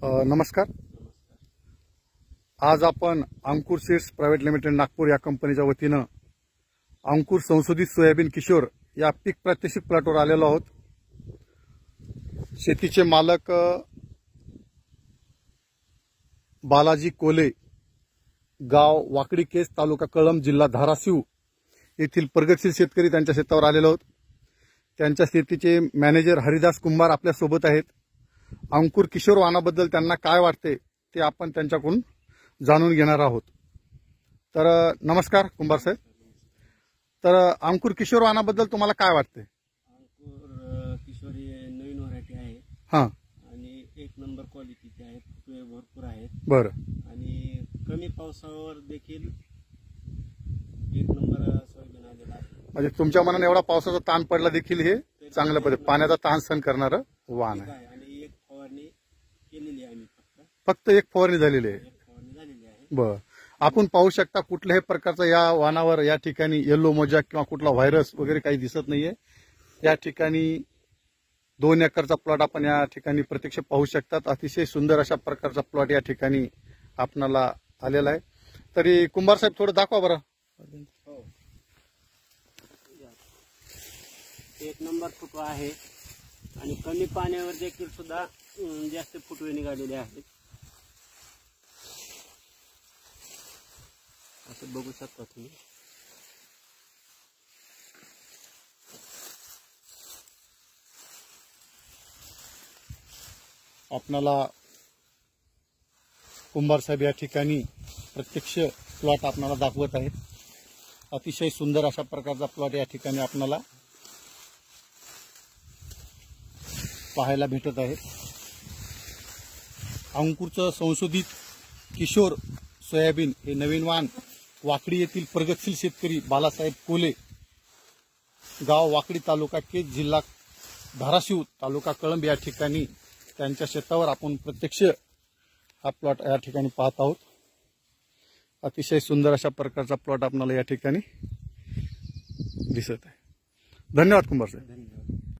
नमस्कार। आज आपण अंकुर सीड्स प्रायव्हेट लिमिटेड नागपूर या कंपनीच्या वतीनं अंकुर संशोधित सोयाबीन किशोर या पीक प्रात्यक्षिक प्लॉटवर आलेलो आहोत। शेतीचे मालक बालाजी कोले, गाव वाकडी केस, तालुका कळंब, जिल्हा धाराशिव येथील प्रगतशील शेतकरी त्यांच्या शेतावर आलेलो आहोत। त्यांच्या शेतीचे मॅनेजर हरिदास कुंभार आपल्या सोबत आहेत। अंकुर किशोर वाणाबद्दल त्यांना काय वाटते ते आपण त्यांच्याकडून जाणून घेणार आहोत। तर नमस्कार कुंभार साहेब। तर अंकुर किशोर वाणाबद्दल तुम्हाला काय वाटते? अंकुर किशोर ही नवीन व्हरायटी आहे। हां, आणि एक नंबर क्वालिटीची आहे, फुटवे भरपूर आहेत। बरं। आणि कमी पावसावर देखील एक नंबर सोयाबीन आलेला आहे। म्हणजे तुमच्या मनाने एवढा पावसाचा ताण पडला देखील हे चांगल्या पद्धतीने पाण्याचा ताण सहन करणारं वाण आहे। आणि एक फवारणी केलेली आहे, फक्त एक फवारणी झालेली आहे। बर, आपण पाहू शकता कुठल्याही प्रकारचा या वाणावर या ठिकाणी येलो मोजा किंवा कुठला व्हायरस वगैरे काही दिसत नाहीये। या ठिकाणी 2 एकरचा प्लॉट आपण या ठिकाणी प्रत्यक्ष पाहू शकतात। अतिशय सुंदर अशा प्रकारचा प्लॉट या ठिकाणी आपणाला आलेला आहे। तरी कुंभार साहेब थोडं दाखवा बरं। हो, एक नंबर फुटवा आहे आणि कमी पाण्यावर देखील सुद्धा जास्त फुटवे निघालेले आहेत। असं बघू शकता तुम्ही। आपणाला कुंभार साहेब या ठिकाणी प्रत्यक्ष प्लॉट आपणाला दाखवत आहेत। अतिशय सुंदर अशा प्रकारचा प्लॉट या ठिकाणी आपणाला पाहायला भेटत आहे। अंकुरचं संशोधित किशोर सोयाबीन हे नवीन वाण वाकडी येथील प्रगतशील शेतकरी बालासाहेब कोले, गाव वाकडी, तालुका केज, जिल्हा धाराशिव, तालुका कळंब या ठिकाणी त्यांच्या शेतावर आपण प्रत्यक्ष हा प्लॉट या ठिकाणी पाहत आहोत। अतिशय सुंदर अशा प्रकारचा प्लॉट आपल्याला या ठिकाणी दिसत आहे। धन्यवाद कुंभार साहेब।